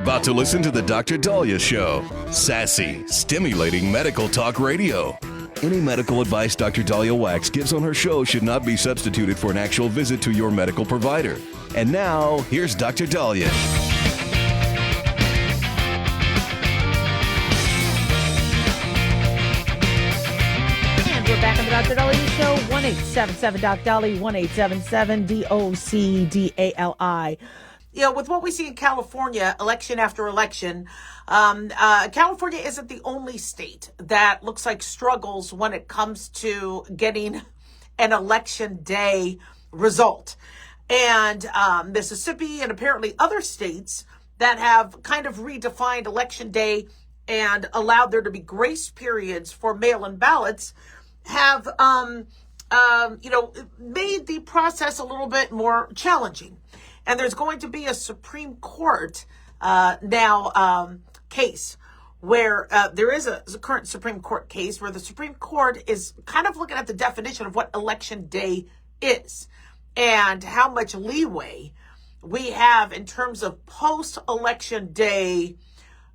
about to listen to the Dr. Dahlia Show. Sassy, stimulating medical talk radio. Any medical advice Dr. Dahlia Wax gives on her show should not be substituted for an actual visit to your medical provider. And now, here's Dr. Dahlia. And we're back on the Dr. Dahlia Show. 1-877-DOC-DALI, 1-877-DOC-DALI. You know, with what we see in California, election after election, California isn't the only state that looks like struggles when it comes to getting an election day result. And Mississippi and apparently other states that have kind of redefined election day and allowed there to be grace periods for mail-in ballots have, made the process a little bit more challenging. And there's going to be a Supreme Court case where there is a current Supreme Court case where the Supreme Court is kind of looking at the definition of what election day is and how much leeway we have in terms of post-election day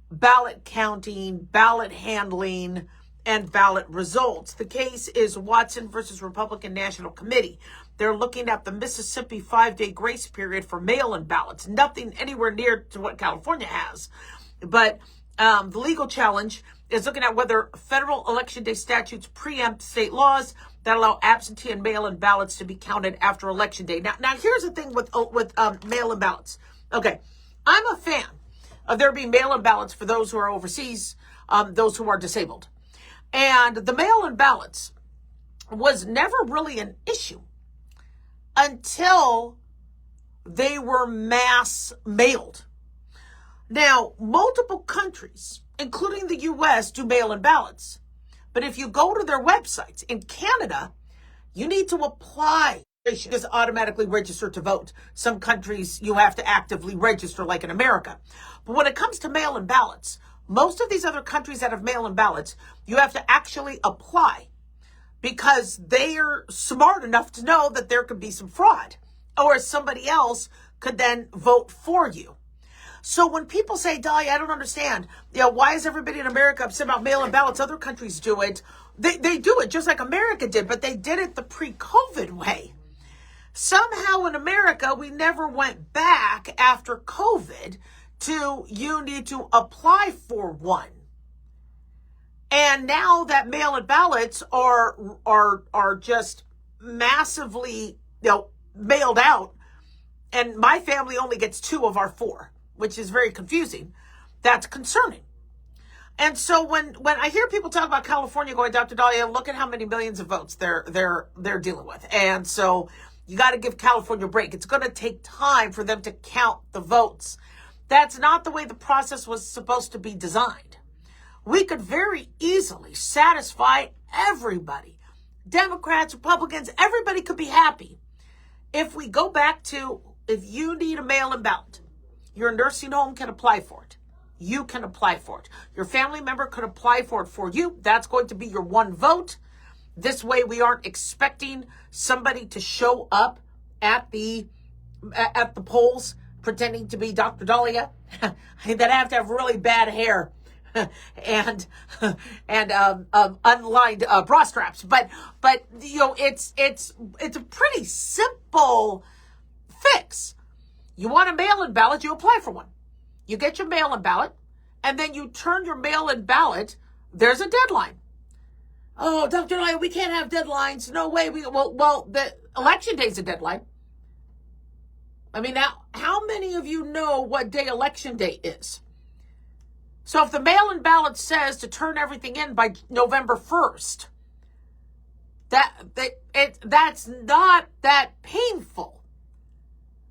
ballot counting, ballot handling, and ballot results. The case is Watson versus Republican National Committee. They're looking at the Mississippi 5-day grace period for mail-in ballots. Nothing anywhere near to what California has. But the legal challenge is looking at whether federal election day statutes preempt state laws that allow absentee and mail-in ballots to be counted after election day. Now here's the thing with mail-in ballots. Okay, I'm a fan of there being mail-in ballots for those who are overseas, those who are disabled. And the mail-in ballots was never really an issue until they were mass mailed. Now, multiple countries, including the U.S., do mail-in ballots. But if you go to their websites, in Canada, you need to apply. They should just automatically register to vote. Some countries, you have to actively register, like in America. But when it comes to mail-in ballots, most of these other countries that have mail-in ballots, you have to actually apply because they are smart enough to know that there could be some fraud or somebody else could then vote for you. So when people say, Dahlia, I don't understand, why is everybody in America upset about mail-in ballots? Other countries do it. They do it just like America did, but they did it the pre-COVID way. Somehow in America, we never went back after COVID to you need to apply for one. And now that mail-in ballots are just massively, mailed out, and my family only gets 2 of our 4, which is very confusing. That's concerning. And so when I hear people talk about California going, Dr. Dahlia, look at how many millions of votes they're dealing with. And so you got to give California a break. It's going to take time for them to count the votes. That's not the way the process was supposed to be designed. We could very easily satisfy everybody. Democrats, Republicans, everybody could be happy if we go back to, if you need a mail-in ballot, your nursing home can apply for it. You can apply for it. Your family member could apply for it for you. That's going to be your one vote. This way we aren't expecting somebody to show up at the polls pretending to be Dr. Dahlia. That have to have really bad hair and unlined bra straps. But it's a pretty simple fix. You want a mail-in ballot, you apply for one. You get your mail-in ballot, and then you turn your mail-in ballot. There's a deadline. Oh, Dr. Dahlia, we can't have deadlines. No way. Well, the election day's a deadline. I mean, now, how many of you know what day election day is? So if the mail-in ballot says to turn everything in by November 1st, that's not that painful.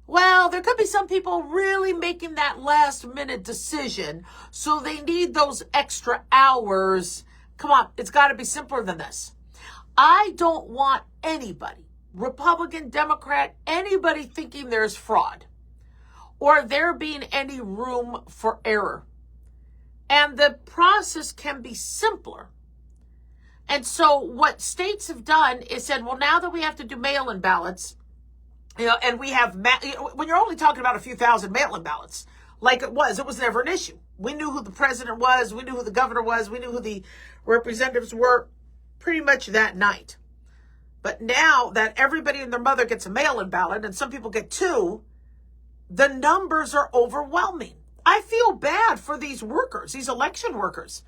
Well, there could be some people really making that last-minute decision, so they need those extra hours. Come on, it's got to be simpler than this. I don't want anybody, Republican, Democrat, anybody thinking there's fraud or there being any room for error. And the process can be simpler. And so what states have done is said, well, now that we have to do mail-in ballots, and we have, when you're only talking about a few thousand mail-in ballots, like it was. It was never an issue. We knew who the president was. We knew who the governor was. We knew who the representatives were pretty much that night. But now that everybody and their mother gets a mail-in ballot, and some people get two, the numbers are overwhelming. I feel bad for these workers, these election workers.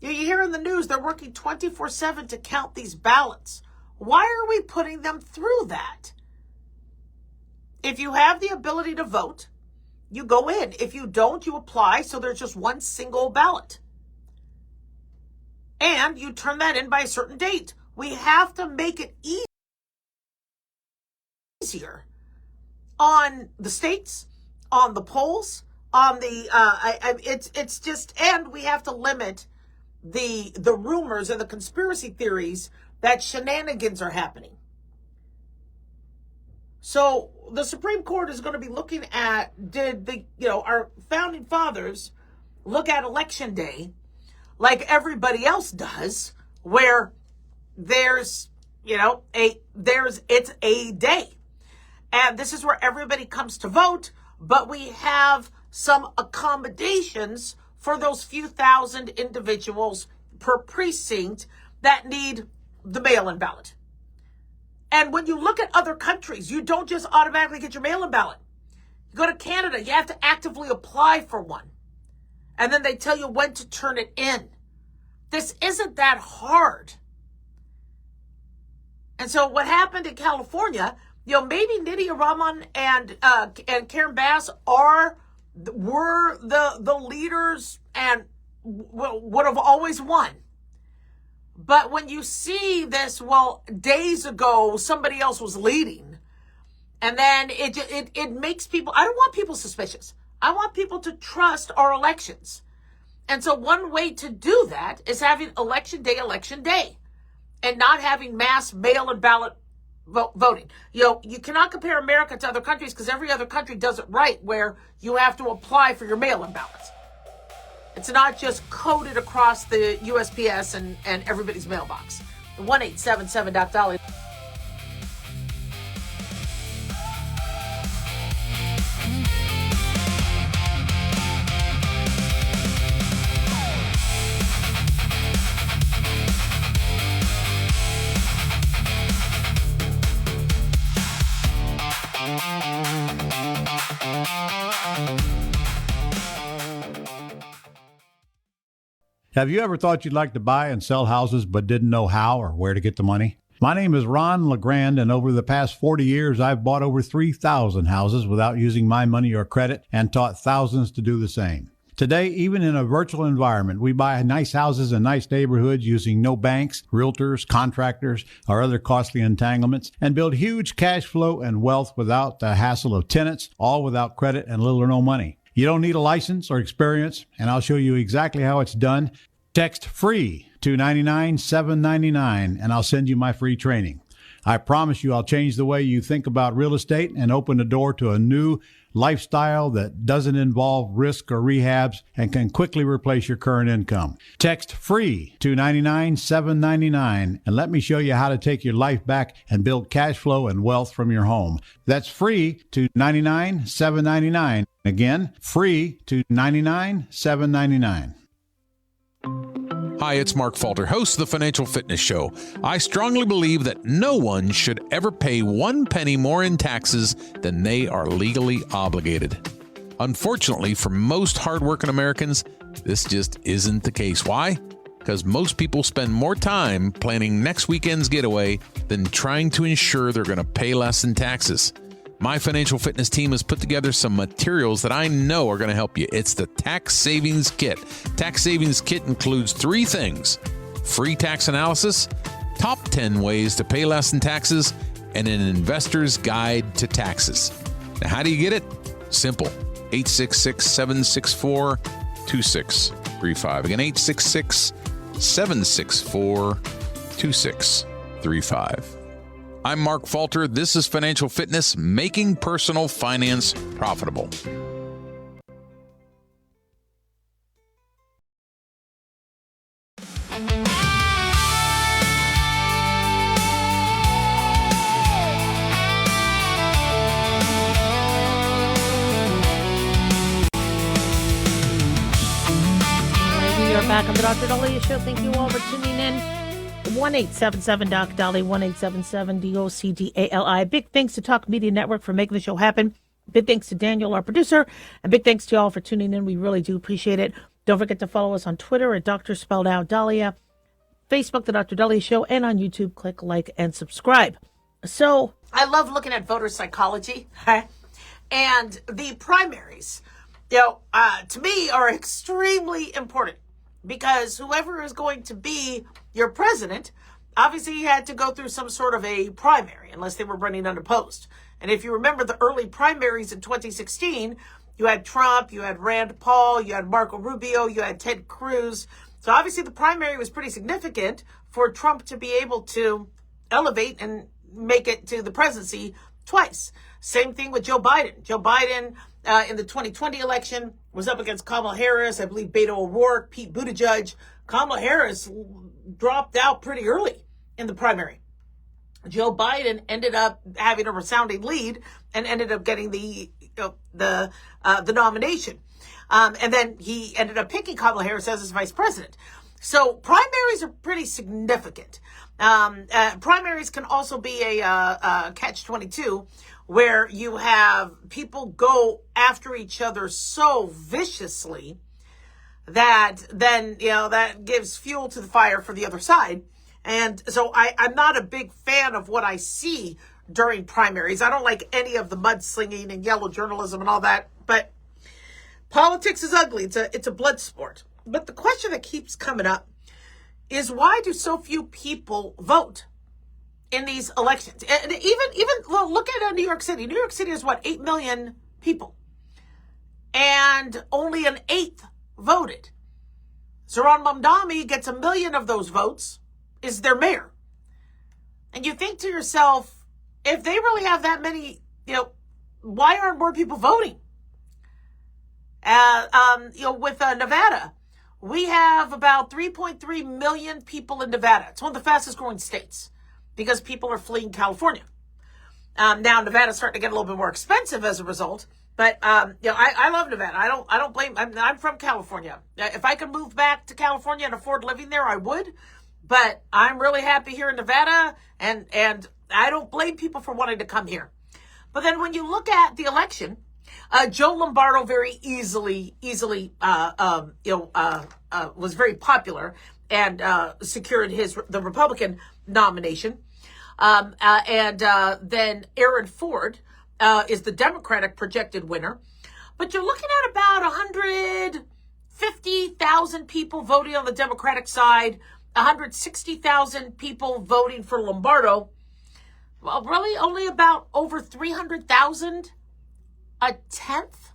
You hear in the news they're working 24/7 to count these ballots. Why are we putting them through that? If you have the ability to vote, you go in. If you don't, you apply, so there's just one single ballot. And you turn that in by a certain date. We have to make it easier on the states, on the polls, on the it's just, and we have to limit the rumors and the conspiracy theories that shenanigans are happening. So the Supreme Court is going to be looking at, did our founding fathers look at Election Day like everybody else does, where it's a day. And this is where everybody comes to vote, but we have some accommodations for those few thousand individuals per precinct that need the mail-in ballot. And when you look at other countries, you don't just automatically get your mail-in ballot. You go to Canada, you have to actively apply for one. And then they tell you when to turn it in. This isn't that hard. And so what happened in California, maybe Nydia Raman and Karen Bass were the leaders and would have always won. But when you see this, days ago, somebody else was leading. And then it makes people, I don't want people suspicious. I want people to trust our elections. And so one way to do that is having election day, and not having mass mail-in ballot voting. You cannot compare America to other countries because every other country does it right, where you have to apply for your mail-in ballots. It's not just coded across the USPS and everybody's mailbox. 1-877-DOC-DOLLY. Have you ever thought you'd like to buy and sell houses but didn't know how or where to get the money? My name is Ron LeGrand, and over the past 40 years, I've bought over 3,000 houses without using my money or credit and taught thousands to do the same. Today, even in a virtual environment, we buy nice houses in nice neighborhoods using no banks, realtors, contractors, or other costly entanglements, and build huge cash flow and wealth without the hassle of tenants, all without credit and little or no money. You don't need a license or experience, and I'll show you exactly how it's done. Text FREE to 99799 and I'll send you my free training. I promise you I'll change the way you think about real estate and open the door to a new lifestyle that doesn't involve risk or rehabs and can quickly replace your current income. Text FREE to 99799 and let me show you how to take your life back and build cash flow and wealth from your home. That's FREE to 99799. Again, FREE to 99799. Hi, it's Mark Falter, host of the Financial Fitness Show. I strongly believe that no one should ever pay 1 penny more in taxes than they are legally obligated. Unfortunately, for most hardworking Americans, this just isn't the case. Why? Because most people spend more time planning next weekend's getaway than trying to ensure they're going to pay less in taxes. My financial fitness team has put together some materials that I know are going to help you. It's the Tax Savings Kit. Tax Savings Kit includes 3 things: free tax analysis, top 10 ways to pay less in taxes, and an investor's guide to taxes. Now, how do you get it? Simple. 866-764-2635. Again, 866-764-2635. I'm Mark Falter. This is Financial Fitness, making personal finance profitable. are back on the Dr. Daliah Show. Thank you all for tuning in. 1-877-Doc-Dolly, 1-877-DOCDALI. Big thanks to Talk Media Network for making the show happen. Big thanks to Daniel, our producer, and big thanks to y'all for tuning in. We really do appreciate it. Don't forget to follow us on Twitter at Dr. Spelled Out Daliah, Facebook, The Dr. Daliah Show, and on YouTube, click like and subscribe. So I love looking at voter psychology, and the primaries, to me are extremely important because whoever is going to be your president, obviously he had to go through some sort of a primary unless they were running unopposed. And if you remember the early primaries in 2016, you had Trump, you had Rand Paul, you had Marco Rubio, you had Ted Cruz. So obviously the primary was pretty significant for Trump to be able to elevate and make it to the presidency twice. Same thing with Joe Biden. Joe Biden in the 2020 election was up against Kamala Harris, I believe Beto O'Rourke, Pete Buttigieg. Kamala Harris dropped out pretty early in the primary. Joe Biden ended up having a resounding lead and ended up getting the nomination. And then he ended up picking Kamala Harris as his vice president. So primaries are pretty significant. Primaries can also be a catch-22 where you have people go after each other so viciously that then, that gives fuel to the fire for the other side. And so I'm not a big fan of what I see during primaries. I don't like any of the mudslinging and yellow journalism and all that, but politics is ugly. It's a blood sport. But the question that keeps coming up is why do so few people vote in these elections? And even look at New York City. New York City is 8 million people, and only an eighth voted. Zohran Mamdani gets 1 million of those votes, is their mayor. And you think to yourself, if they really have that many, why aren't more people voting? With Nevada, we have about 3.3 million people in Nevada. It's one of the fastest growing states because people are fleeing California. Now Nevada's starting to get a little bit more expensive as a result, but I love Nevada. I don't blame. I'm from California. If I could move back to California and afford living there, I would. But I'm really happy here in Nevada, and I don't blame people for wanting to come here. But then when you look at the election, Joe Lombardo very easily was very popular and secured the Republican nomination. And then Aaron Ford is the Democratic projected winner. But you're looking at about 150,000 people voting on the Democratic side, 160,000 people voting for Lombardo. Well, really only about over 300,000, a tenth,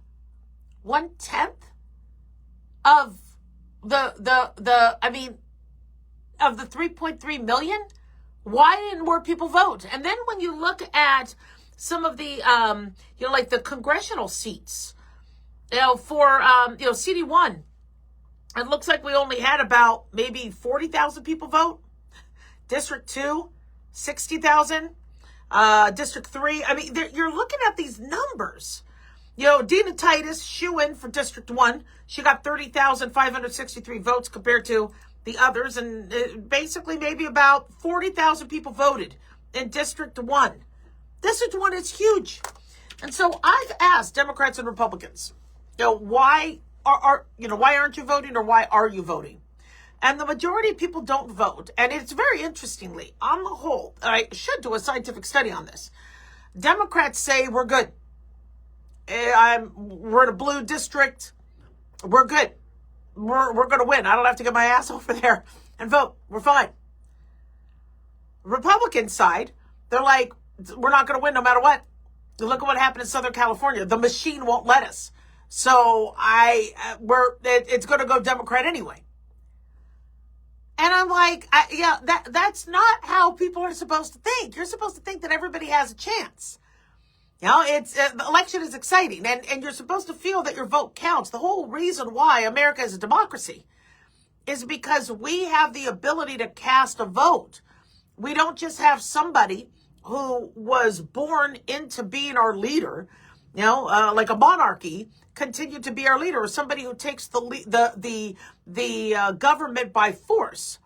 1/10 of of the 3.3 million. Why didn't more people vote? And then when you look at some of the, like the congressional seats, for, CD1, it looks like we only had about maybe 40,000 people vote. District 2, 60,000. District 3, you're looking at these numbers. Dina Titus, shoo-in for District 1. She got 30,563 votes compared to the others, and basically maybe about 40,000 people voted in District 1. District 1 is huge. And so I've asked Democrats and Republicans, why why aren't you voting, or why are you voting? And the majority of people don't vote. And it's very interestingly, on the whole, I should do a scientific study on this. Democrats say we're good. We're in a blue district. We're good. We're going to win. I don't have to get my ass over there and vote. We're fine. Republican side, they're like, we're not going to win no matter what. Look at what happened in Southern California. The machine won't let us. So it's going to go Democrat anyway. And I'm like, that's not how people are supposed to think. You're supposed to think that everybody has a chance. The election is exciting, and you're supposed to feel that your vote counts. The whole reason why America is a democracy is because we have the ability to cast a vote. We don't just have somebody who was born into being our leader like a monarchy, continue to be our leader, or somebody who takes the government by force.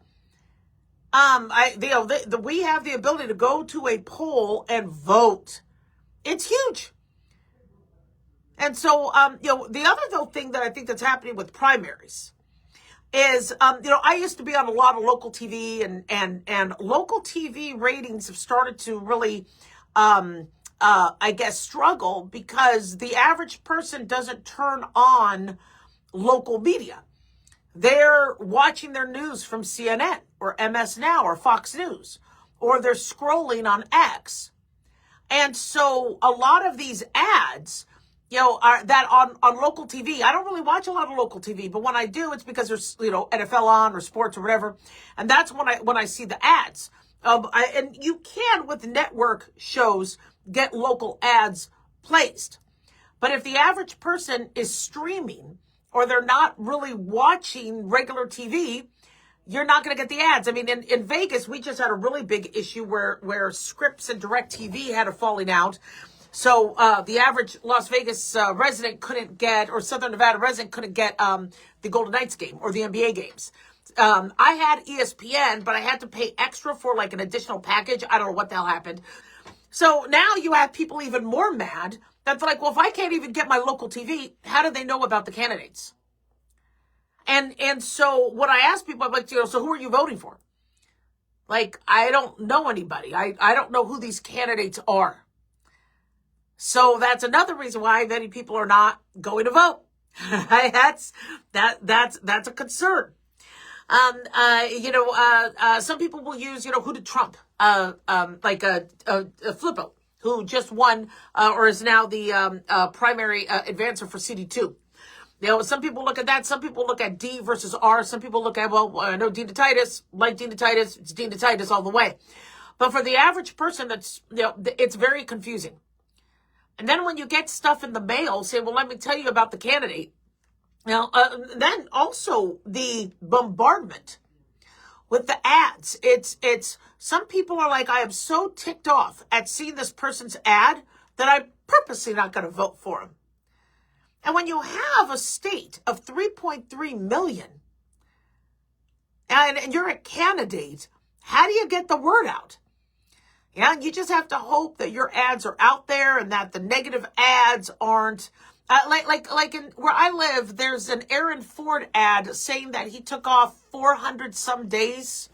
We have the ability to go to a poll and vote. It's huge. And so, the other thing that I think that's happening with primaries is, I used to be on a lot of local TV, and local TV ratings have started to really, struggle because the average person doesn't turn on local media. They're watching their news from CNN or MS Now or Fox News, or they're scrolling on X. And so a lot of these ads, are that on local TV. I don't really watch a lot of local TV, but when I do, it's because there's, NFL on or sports or whatever. And that's when I see the ads. And you can, with network shows, get local ads placed. But if the average person is streaming, or they're not really watching regular TV, you're not going to get the ads. I mean, in Vegas, we just had a really big issue where Scripps and DirecTV had a falling out. So the average Las Vegas resident couldn't get, or Southern Nevada resident couldn't get the Golden Knights game or the NBA games. I had ESPN, but I had to pay extra for like an additional package. I don't know what the hell happened. So now you have people even more mad that's like, well, if I can't even get my local TV, how do they know about the candidates? And so what I ask people, I'm like, so who are you voting for? Like, I don't know anybody. I don't know who these candidates are. So that's another reason why many people are not going to vote. That's a concern. Some people will use, who did Trump, like a Flippo, who just won, or is now the primary advancer for CD2. Some people look at that. Some people look at D versus R. Some people look at, I know Dean DeTitus, like Dean DeTitus, it's Dean DeTitus all the way. But for the average person, that's, it's very confusing. And then when you get stuff in the mail, say, well, let me tell you about the candidate. Then also the bombardment with the ads. It's some people are like, I am so ticked off at seeing this person's ad that I'm purposely not going to vote for him. And when you have a state of 3.3 million and you're a candidate, how do you get the word out? You just have to hope that your ads are out there and that the negative ads aren't like in where I live. There's an Aaron Ford ad saying that he took off 400 some days.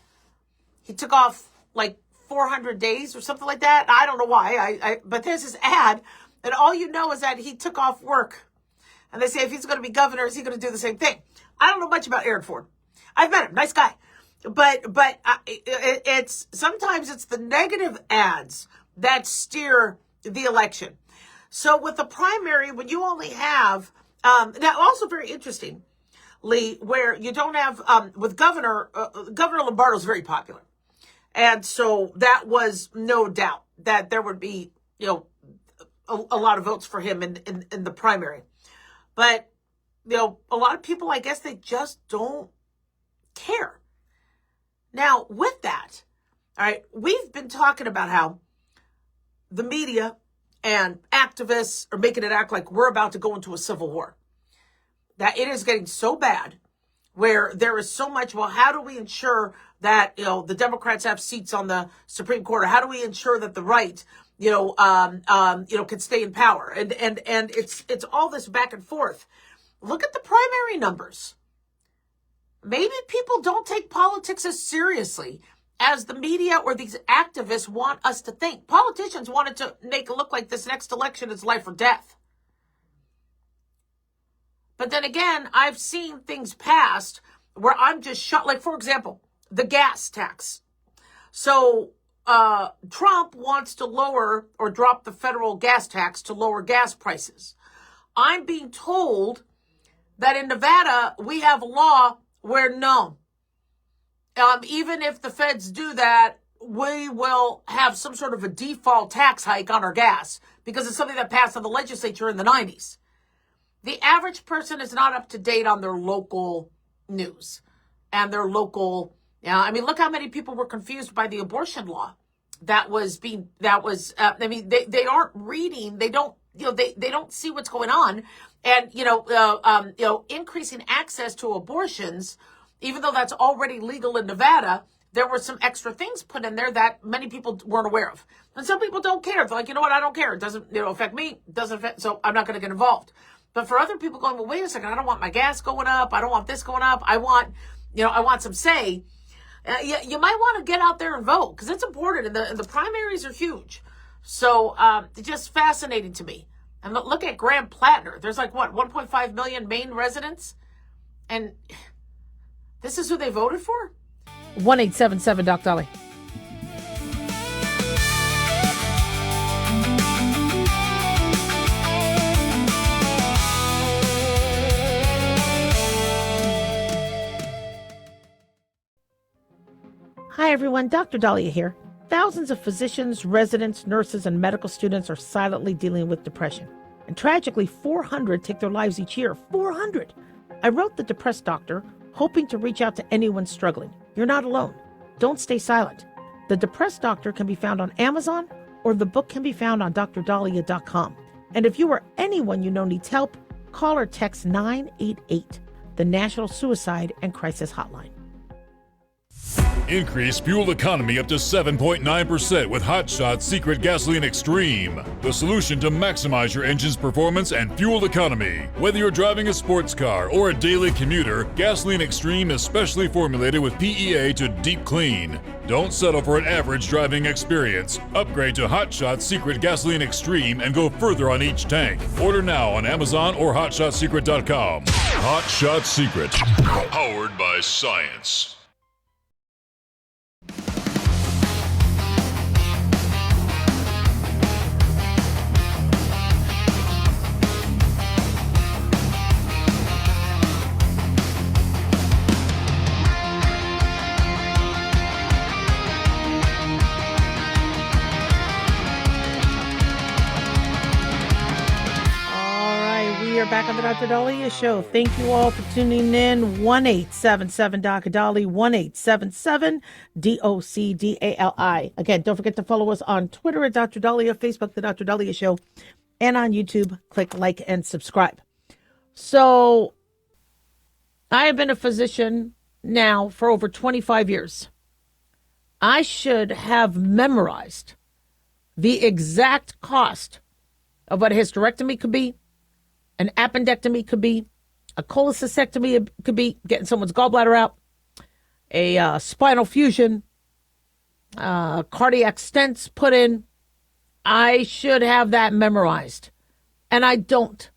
He took off like 400 days or something like that. I don't know why. But there's this ad, and all you know is that he took off work. And they say if he's going to be governor, is he going to do the same thing? I don't know much about Aaron Ford. I've met him, nice guy. But it's sometimes it's the negative ads that steer the election. So with the primary, when you only have, now also very interesting, Lee, where you don't have, with Governor Lombardo is very popular. And so that was no doubt that there would be, a lot of votes for him in the primary. But, a lot of people, I guess they just don't care. Now, with that, all right, we've been talking about how the media and activists are making it act like we're about to go into a civil war. That it is getting so bad where there is so much, well, how do we ensure that, the Democrats have seats on the Supreme Court? Or how do we ensure that the right, can stay in power? And it's all this back and forth. Look at the primary numbers. Maybe people don't take politics as seriously as the media or these activists want us to think. Politicians wanted to make it look like this next election is life or death. But then again, I've seen things passed where I'm just shocked. Like, for example, the gas tax. So Trump wants to lower or drop the federal gas tax to lower gas prices. I'm being told that in Nevada, we have a law where no, even if the feds do that, we will have some sort of a default tax hike on our gas because it's something that passed in the legislature in the 90s. The average person is not up to date on their local news and their local, look how many people were confused by the abortion law they aren't reading, they don't they don't see what's going on. And, increasing access to abortions, even though that's already legal in Nevada, there were some extra things put in there that many people weren't aware of. And some people don't care. They're like, you know what? I don't care. It doesn't, affect me. It doesn't affect, so I'm not going to get involved. But for other people going, well, wait a second. I don't want my gas going up. I don't want this going up. I want some say. You might want to get out there and vote because it's important. And the primaries are huge. So it's just fascinating to me. And look at Graham Plattner. There's 1.5 million Maine residents. And this is who they voted for? 1-877 Doc Dolly. Hi, everyone. Dr. Dahlia here. Thousands of physicians, residents, nurses, and medical students are silently dealing with depression. And tragically, 400 take their lives each year. 400! I wrote The Depressed Doctor, hoping to reach out to anyone struggling. You're not alone. Don't stay silent. The Depressed Doctor can be found on Amazon, or the book can be found on drdahlia.com. And if you or anyone you know needs help, call or text 988, the National Suicide and Crisis Hotline. Increase fuel economy up to 7.9% with Hot Shot Secret Gasoline Extreme. The solution to maximize your engine's performance and fuel economy. Whether you're driving a sports car or a daily commuter, Gasoline Extreme is specially formulated with PEA to deep clean. Don't settle for an average driving experience. Upgrade to Hot Shot Secret Gasoline Extreme and go further on each tank. Order now on Amazon or HotShotSecret.com. Hot Shot Secret. Powered by science. Back on the Dr. Dahlia Show. Thank you all for tuning in. 1-877 Dr. Dahlia, 1-877-DOCDALI. Again, don't forget to follow us on Twitter at Dr. Dahlia, Facebook, The Dr. Dahlia Show, and on YouTube. Click like and subscribe. So, I have been a physician now for over 25 years. I should have memorized the exact cost of what a hysterectomy could be, an appendectomy could be, a cholecystectomy could be, getting someone's gallbladder out, a spinal fusion, cardiac stents put in. I should have that memorized, and I don't.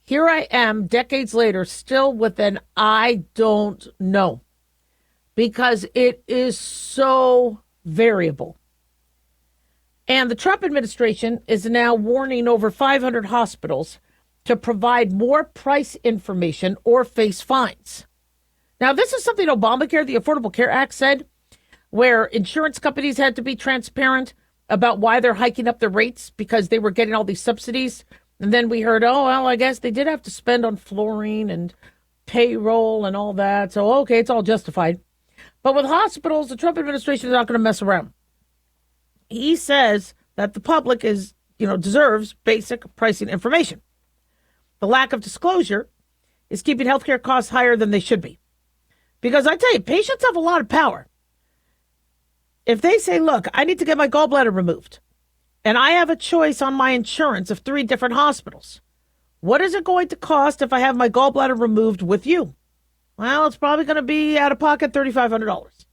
Here I am, decades later, still with an I don't know, because it is so variable. And the Trump administration is now warning over 500 hospitals to provide more price information or face fines. Now, this is something Obamacare, the Affordable Care Act, said, where insurance companies had to be transparent about why they're hiking up their rates because they were getting all these subsidies. And then we heard, oh, well, I guess they did have to spend on fluorine and payroll and all that. So, okay, it's all justified. But with hospitals, the Trump administration is not going to mess around. He says that the public deserves basic pricing information. The lack of disclosure is keeping healthcare costs higher than they should be. Because I tell you, patients have a lot of power. If they say, look, I need to get my gallbladder removed, and I have a choice on my insurance of 3 different hospitals, what is it going to cost if I have my gallbladder removed with you? Well, it's probably going to be out of pocket $3,500.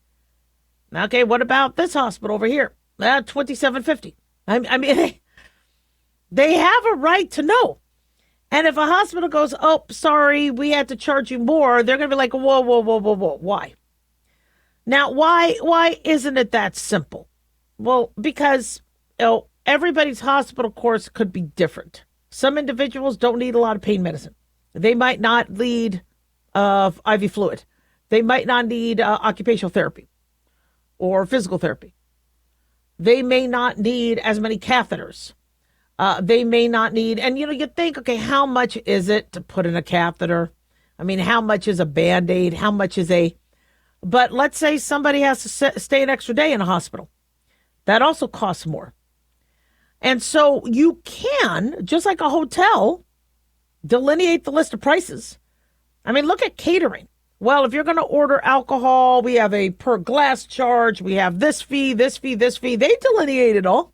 Okay, what about this hospital over here? $2,750. I mean, they have a right to know. And if a hospital goes, oh, sorry, we had to charge you more, they're going to be like, whoa, why? Now, why isn't it that simple? Well, because everybody's hospital course could be different. Some individuals don't need a lot of pain medicine. They might not need IV fluid. They might not need occupational therapy or physical therapy. They may not need as many catheters. They may not need, and you think, okay, how much is it to put in a catheter? I mean, how much is a Band-Aid? How much is but let's say somebody has to stay an extra day in a hospital. That also costs more. And so you can, just like a hotel, delineate the list of prices. I mean, look at catering. Well, if you're going to order alcohol, we have a per glass charge. We have this fee, this fee, this fee. They delineate it all.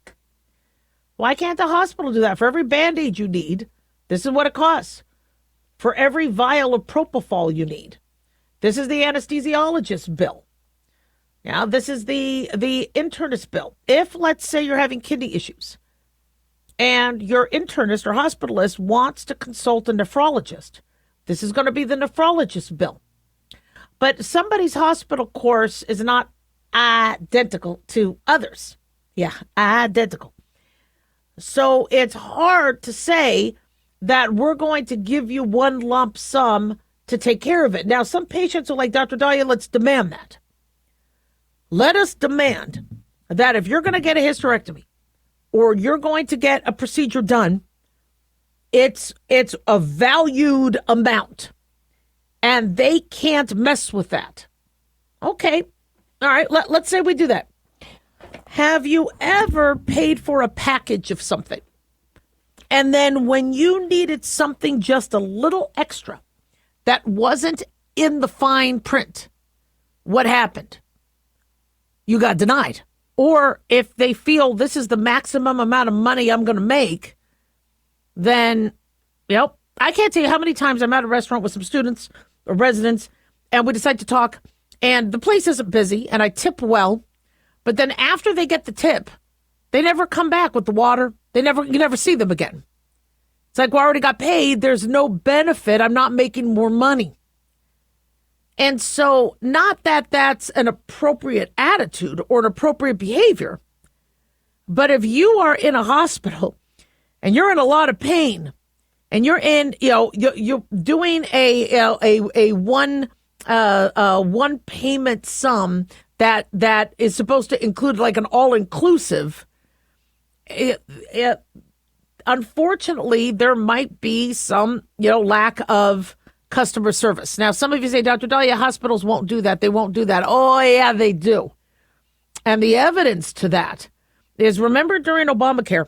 Why can't the hospital do that? For every Band-Aid you need, this is what it costs. For every vial of propofol you need, this is the anesthesiologist bill. Now, this is the internist bill. If, let's say, you're having kidney issues and your internist or hospitalist wants to consult a nephrologist, this is going to be the nephrologist bill. But somebody's hospital course is not identical to others. Yeah, identical. So it's hard to say that we're going to give you one lump sum to take care of it. Now, some patients are like, Dr. Daliah, let's demand that. Let us demand that if you're going to get a hysterectomy or you're going to get a procedure done, it's a valued amount. And they can't mess with that. Okay. All right. Let's say we do that. Have you ever paid for a package of something? And then when you needed something just a little extra that wasn't in the fine print, what happened? You got denied. Or if they feel this is the maximum amount of money I'm going to make, then, I can't tell you how many times I'm at a restaurant with some students or residents, and we decide to talk, and the place isn't busy, and I tip well, but then after they get the tip, they never come back with the water. You never see them again. It's like, well, I already got paid. There's no benefit. I'm not making more money. And so, not that that's an appropriate attitude or an appropriate behavior, but if you are in a hospital and you're in a lot of pain, and you're in, you're doing a one payment sum that is supposed to include like an all-inclusive. Unfortunately, there might be some, lack of customer service. Now, some of you say, Dr. Daliah, hospitals won't do that. They won't do that. Oh, yeah, they do. And the evidence to that is, remember during Obamacare,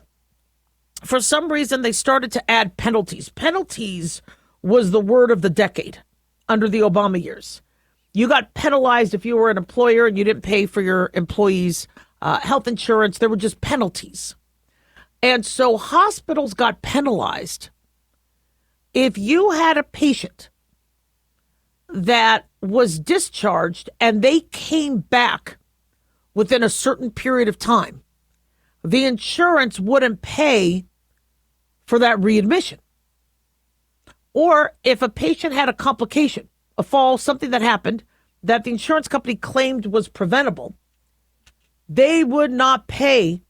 for some reason, they started to add penalties. Penalties was the word of the decade under the Obama years. You got penalized if you were an employer and you didn't pay for your employees' health insurance. There were just penalties. And so hospitals got penalized if you had a patient that was discharged and they came back within a certain period of time. The insurance wouldn't pay for that readmission. Or if a patient had a complication, a fall, something that happened that the insurance company claimed was preventable, they would not pay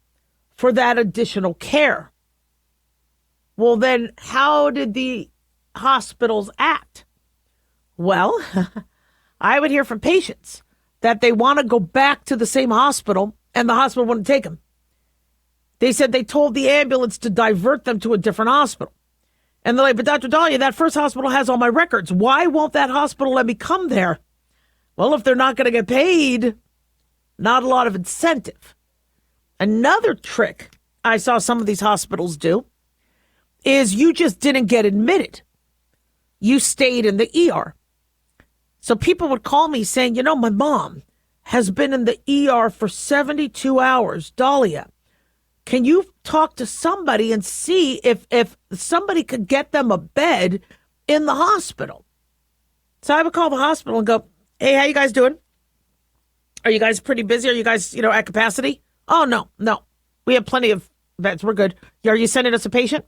for that additional care. Well, then how did the hospitals act? Well, I would hear from patients that they want to go back to the same hospital and the hospital wouldn't take them. They said they told the ambulance to divert them to a different hospital. And they're like, but Dr. Daliah, that first hospital has all my records. Why won't that hospital let me come there? Well, if they're not going to get paid, not a lot of incentive. Another trick I saw some of these hospitals do is you just didn't get admitted. You stayed in the ER. So people would call me saying, my mom has been in the ER for 72 hours. Daliah, can you talk to somebody and see if somebody could get them a bed in the hospital? So I would call the hospital and go, hey, how you guys doing? Are you guys pretty busy? Are you guys, at capacity? Oh, no. We have plenty of beds. We're good. Are you sending us a patient?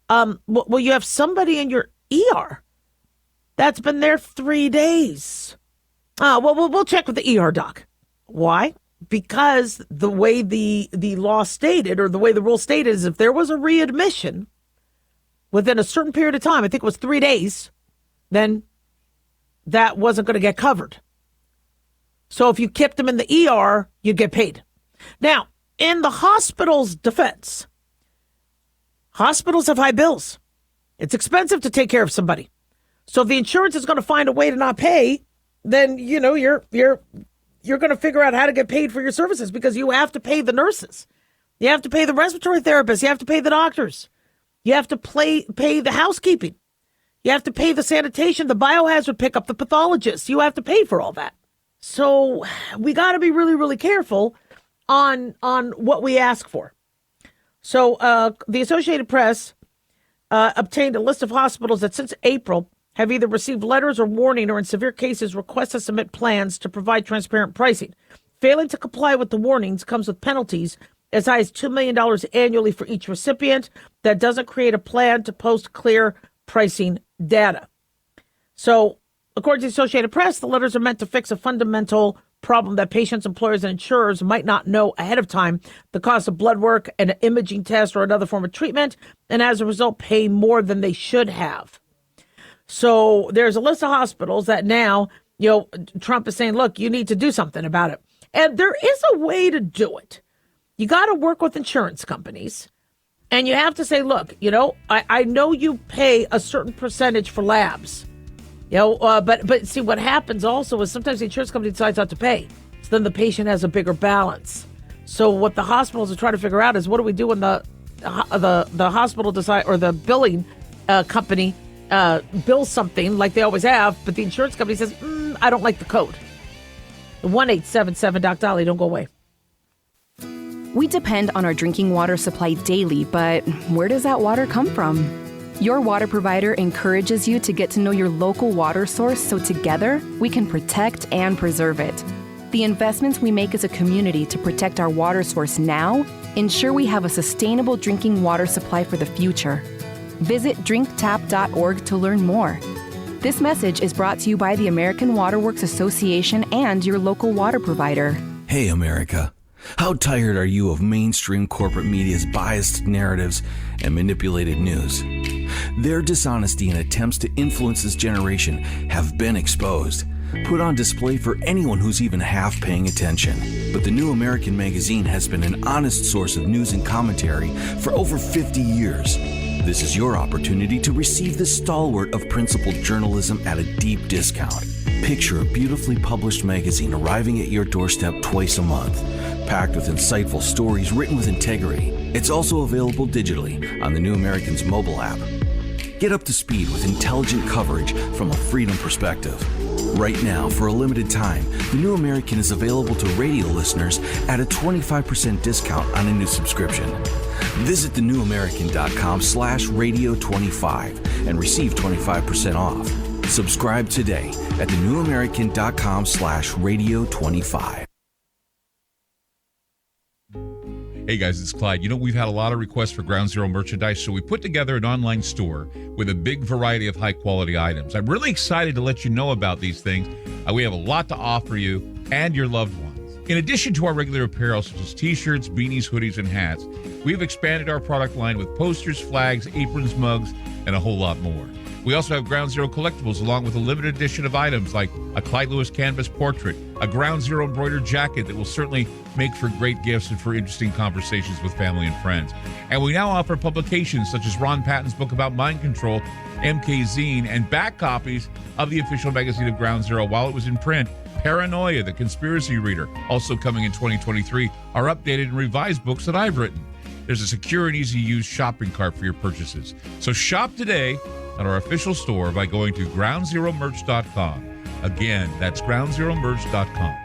Well, you have somebody in your ER that's been there 3 days. Well, we'll check with the ER doc. Why? Because the way the law stated, or the way the rule stated, is if there was a readmission within a certain period of time, I think it was 3 days, then that wasn't going to get covered. So if you kept them in the ER, you'd get paid. Now, in the hospital's defense, hospitals have high bills. It's expensive to take care of somebody. So if the insurance is going to find a way to not pay, then, you're going to figure out how to get paid for your services, because you have to pay the nurses. You have to pay the respiratory therapists. You have to pay the doctors. You have to pay the housekeeping. You have to pay the sanitation, the biohazard pickup, the pathologists. You have to pay for all that. So we got to be really, really careful on what we ask for. So the Associated Press obtained a list of hospitals that since April have either received letters or warning or in severe cases request to submit plans to provide transparent pricing. Failing to comply with the warnings comes with penalties as high as $2 million annually for each recipient that doesn't create a plan to post clear pricing data. So, according to the Associated Press, the letters are meant to fix a fundamental problem that patients, employers, and insurers might not know ahead of time the cost of blood work, an imaging test, or another form of treatment, and as a result, pay more than they should have. So there's a list of hospitals that now, Trump is saying, look, you need to do something about it. And there is a way to do it. You got to work with insurance companies. And you have to say, look, I know you pay a certain percentage for labs. But see, what happens also is sometimes the insurance company decides not to pay. So then the patient has a bigger balance. So what the hospitals are trying to figure out is what do we do when the hospital decide or the billing company bills something like they always have, but the insurance company says, I don't like the code. 1-877-DOC-DOLLY. Don't go away. We depend on our drinking water supply daily, but where does that water come from? Your water provider encourages you to get to know your local water source so together we can protect and preserve it. The investments we make as a community to protect our water source now ensure we have a sustainable drinking water supply for the future. Visit drinktap.org to learn more. This message is brought to you by the American Water Works Association and your local water provider. Hey, America. How tired are you of mainstream corporate media's biased narratives and manipulated news? Their dishonesty and attempts to influence this generation have been exposed, put on display for anyone who's even half paying attention. But the New American Magazine has been an honest source of news and commentary for over 50 years. This is your opportunity to receive the stalwart of principled journalism at a deep discount. Picture a beautifully published magazine arriving at your doorstep twice a month, packed with insightful stories written with integrity. It's also available digitally on the New American's mobile app. Get up to speed with intelligent coverage from a freedom perspective. Right now, for a limited time, the New American is available to radio listeners at a 25% discount on a new subscription. Visit thenewamerican.com/radio25 and receive 25% off. Subscribe today at thenewamerican.com/radio25. Hey guys, it's Clyde. We've had a lot of requests for Ground Zero merchandise, so we put together an online store with a big variety of high-quality items. I'm really excited to let you know about these things. We have a lot to offer you and your loved ones. In addition to our regular apparel, such as t-shirts, beanies, hoodies, and hats, we've expanded our product line with posters, flags, aprons, mugs, and a whole lot more. We also have Ground Zero collectibles along with a limited edition of items like a Clyde Lewis canvas portrait, a Ground Zero embroidered jacket that will certainly make for great gifts and for interesting conversations with family and friends. And we now offer publications such as Ron Patton's book about mind control, MK Zine, and back copies of the official magazine of Ground Zero while it was in print. Paranoia, the Conspiracy Reader, also coming in 2023, are updated and revised books that I've written. There's a secure and easy-to-use shopping cart for your purchases. So shop today at our official store by going to groundzeromerch.com. Again, that's groundzeromerch.com.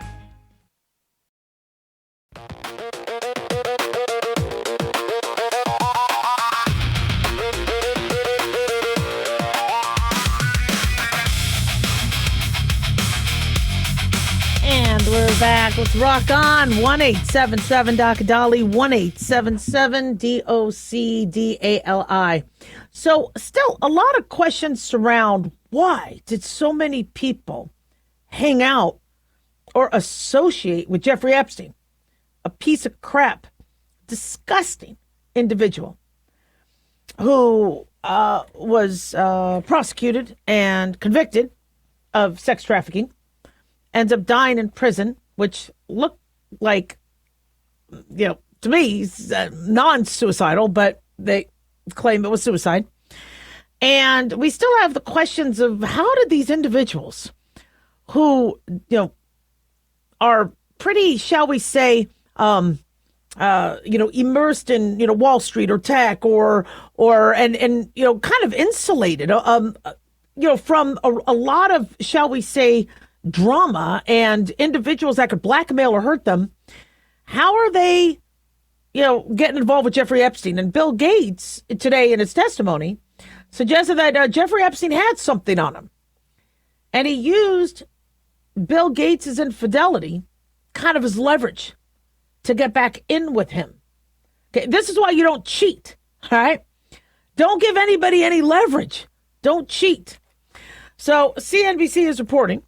And we're back. Let's rock on. 1-877-DOC-DOLLY, 1-877-DOC-DALI. So still a lot of questions surround why did so many people hang out or associate with Jeffrey Epstein, a piece of crap, disgusting individual who was prosecuted and convicted of sex trafficking, ends up dying in prison, which looked like, to me, he's non-suicidal, but they claim it was suicide. And we still have the questions of how did these individuals who, are pretty, shall we say, immersed in, Wall Street or tech and kind of insulated, from a lot of, shall we say, drama and individuals that could blackmail or hurt them. How are they, getting involved with Jeffrey Epstein? And Bill Gates today in his testimony suggested that Jeffrey Epstein had something on him. And he used Bill Gates' infidelity kind of as leverage to get back in with him. Okay, this is why you don't cheat, all right? Don't give anybody any leverage. Don't cheat. So CNBC is reporting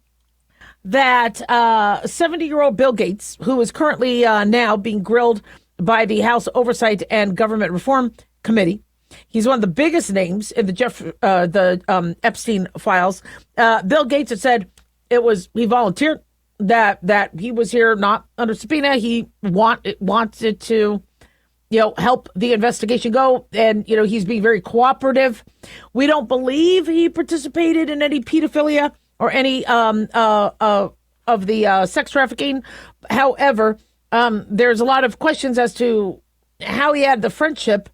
that 70-year-old Bill Gates, who is currently now being grilled by the House Oversight and Government Reform Committee, he's one of the biggest names in the Epstein files. Bill Gates had said he volunteered that he was here not under subpoena. He wanted to, help the investigation go. And, he's being very cooperative. We don't believe he participated in any pedophilia or any of the sex trafficking. However, there's a lot of questions as to how he had the friendship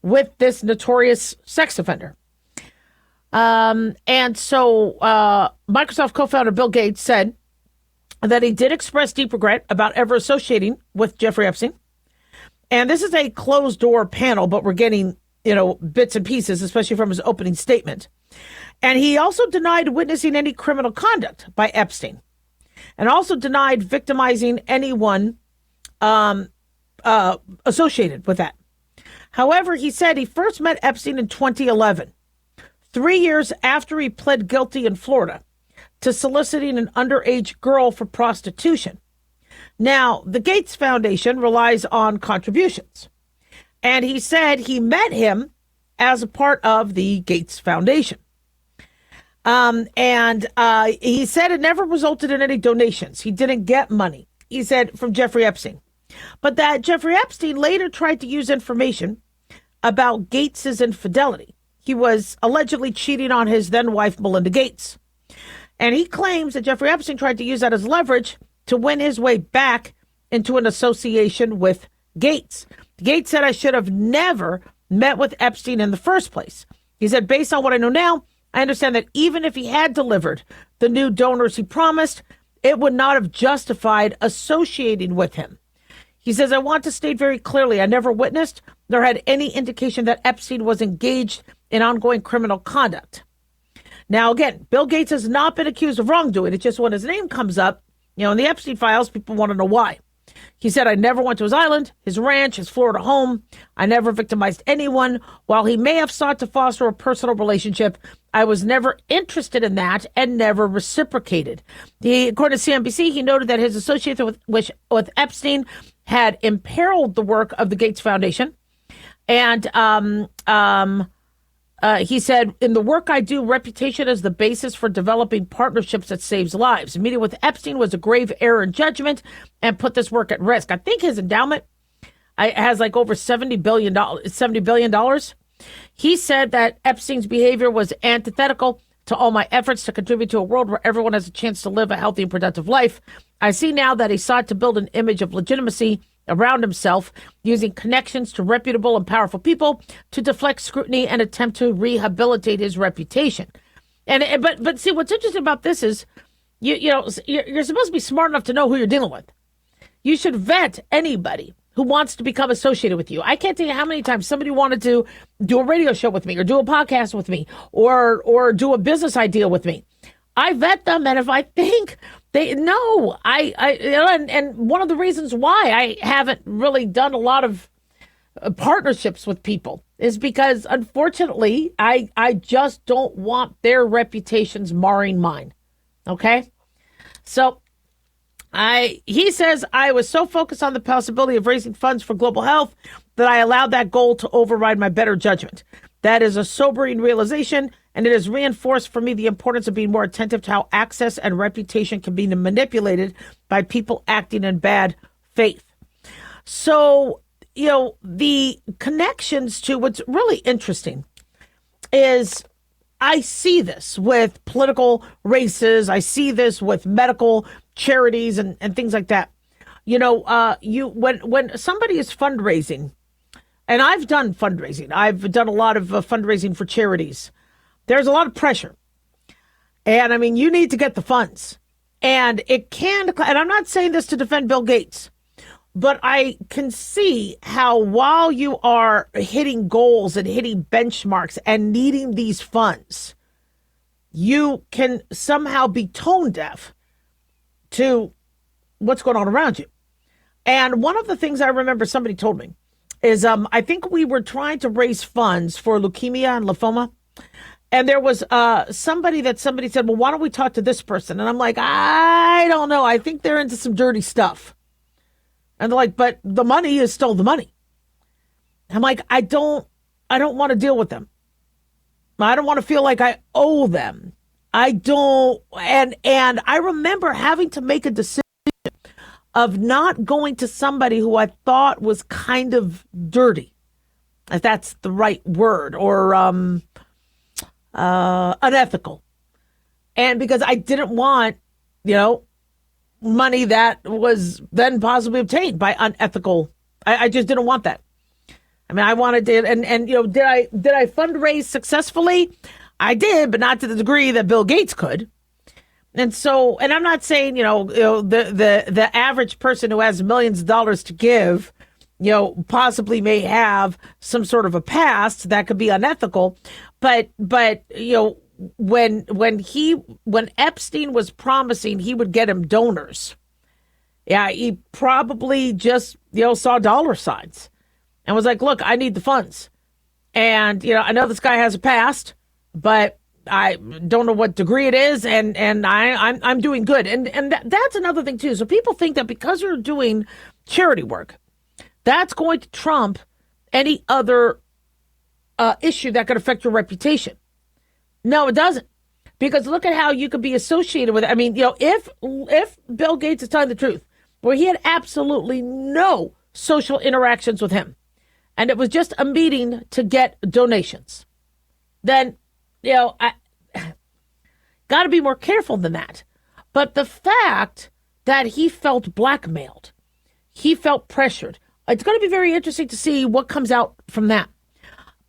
with this notorious sex offender. And so Microsoft co-founder Bill Gates said that he did express deep regret about ever associating with Jeffrey Epstein. And this is a closed door panel, but we're getting, bits and pieces, especially from his opening statement. And he also denied witnessing any criminal conduct by Epstein, and also denied victimizing anyone associated with that. However, he said he first met Epstein in 2011, 3 years after he pled guilty in Florida to soliciting an underage girl for prostitution. Now, the Gates Foundation relies on contributions, and he said he met him as a part of the Gates Foundation. And he said it never resulted in any donations. He didn't get money, he said, from Jeffrey Epstein. But that Jeffrey Epstein later tried to use information about Gates's infidelity. He was allegedly cheating on his then wife, Melinda Gates. And he claims that Jeffrey Epstein tried to use that as leverage to win his way back into an association with Gates. Gates said, I should have never met with Epstein in the first place. He said, based on what I know now, I understand that even if he had delivered the new donors he promised, it would not have justified associating with him. He says, I want to state very clearly, I never witnessed nor had any indication that Epstein was engaged in ongoing criminal conduct. Now, again, Bill Gates has not been accused of wrongdoing. It's just when his name comes up, in the Epstein files, people want to know why. He said, I never went to his island, his ranch, his Florida home. I never victimized anyone. While he may have sought to foster a personal relationship, I was never interested in that and never reciprocated. According to CNBC, he noted that his association with Epstein had imperiled the work of the Gates Foundation. And he said, in the work I do, reputation is the basis for developing partnerships that saves lives. Meeting with Epstein was a grave error in judgment and put this work at risk. I think his endowment has like over $70 billion. He said that Epstein's behavior was antithetical to all my efforts to contribute to a world where everyone has a chance to live a healthy and productive life. I see now that he sought to build an image of legitimacy around himself, using connections to reputable and powerful people to deflect scrutiny and attempt to rehabilitate his reputation. But see, what's interesting about this is, you're supposed to be smart enough to know who you're dealing with. You should vet anybody who wants to become associated with you. I can't tell you how many times somebody wanted to do a radio show with me, or do a podcast with me, or do a business idea with me. I vet them, and if I think and one of the reasons why I haven't really done a lot of partnerships with people is because, unfortunately, I just don't want their reputations marring mine. Okay? So he says, I was so focused on the possibility of raising funds for global health that I allowed that goal to override my better judgment. That is a sobering realization, and it has reinforced for me the importance of being more attentive to how access and reputation can be manipulated by people acting in bad faith. So, the connections to what's really interesting is I see this with political races. I see this with medical charities and things like that. when somebody is fundraising, and I've done fundraising, I've done a lot of fundraising for charities. There's a lot of pressure. And I mean, you need to get the funds. And and I'm not saying this to defend Bill Gates, but I can see how while you are hitting goals and hitting benchmarks and needing these funds, you can somehow be tone deaf to what's going on around you. And one of the things I remember somebody told me is I think we were trying to raise funds for leukemia and lymphoma. And there was somebody said, well, why don't we talk to this person? And I'm like, I don't know. I think they're into some dirty stuff. And they're like, but the money is still the money. I'm like, I don't want to deal with them. I don't want to feel like I owe them. I don't. And I remember having to make a decision of not going to somebody who I thought was kind of dirty, if that's the right word, or unethical. And because I didn't want, money that was then possibly obtained by unethical. I just didn't want that. I mean, I wanted to, and did I fundraise successfully? I did, but not to the degree that Bill Gates could. And so, and I'm not saying, the average person who has millions of dollars to give, possibly may have some sort of a past that could be unethical. But when Epstein was promising he would get him donors, yeah, he probably just, saw dollar signs and was like, look, I need the funds. And, I know this guy has a past, but I don't know what degree it is, and I'm doing good. And that's another thing, too. So people think that because you're doing charity work, that's going to trump any other issue that could affect your reputation. No, it doesn't. Because look at how you could be associated with it. I mean, if Bill Gates is telling the truth, where he had absolutely no social interactions with him, and it was just a meeting to get donations, then I got to be more careful than that. But the fact that he felt blackmailed, he felt pressured, it's going to be very interesting to see what comes out from that.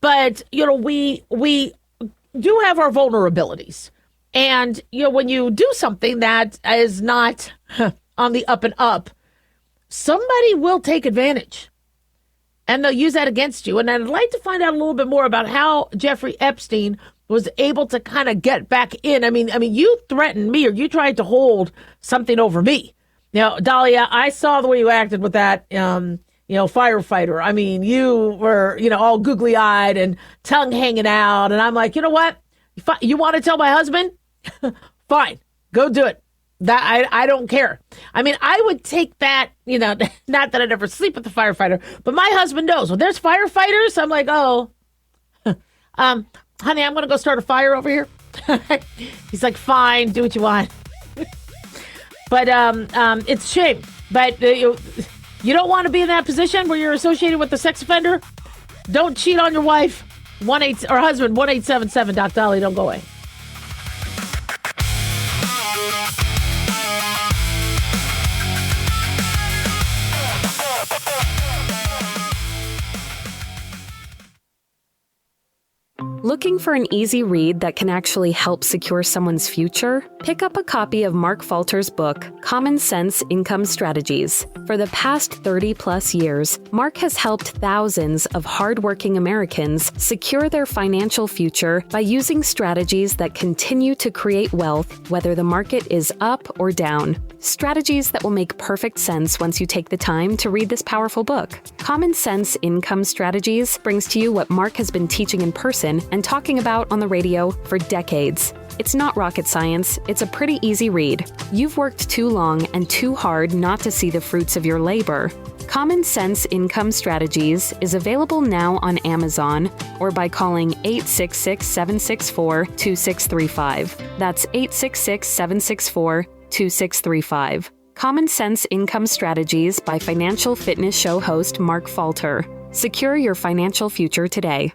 But, we do have our vulnerabilities. And, when you do something that is not on the up and up, somebody will take advantage. And they'll use that against you. And I'd like to find out a little bit more about how Jeffrey Epstein was able to kind of get back in. I mean, you threatened me, or you tried to hold something over me. Now, Dahlia, I saw the way you acted with that, firefighter. I mean, you were, all googly eyed and tongue hanging out. And I'm like, you know what? You want to tell my husband? Fine, go do it. That I don't care. I mean, I would take that, not that I never sleep with the firefighter, but my husband knows when there's firefighters, I'm like, oh, honey, I'm going to go start a fire over here. He's like, fine, do what you want. But it's a shame. But you don't want to be in that position where you're associated with the sex offender. Don't cheat on your wife. Husband, 1-877 Doc Dolly. Don't go away. Looking for an easy read that can actually help secure someone's future? Pick up a copy of Mark Falter's book, Common Sense Income Strategies. For the past 30-plus years, Mark has helped thousands of hardworking Americans secure their financial future by using strategies that continue to create wealth, whether the market is up or down. Strategies that will make perfect sense once you take the time to read this powerful book. Common Sense Income Strategies brings to you what Mark has been teaching in person and talking about on the radio for decades. It's not rocket science, it's a pretty easy read. You've worked too long and too hard not to see the fruits of your labor. Common Sense Income Strategies is available now on Amazon or by calling 866-764-2635. That's 866-764-2635. Common Sense Income Strategies by Financial Fitness Show host Mark Falter. Secure your financial future today.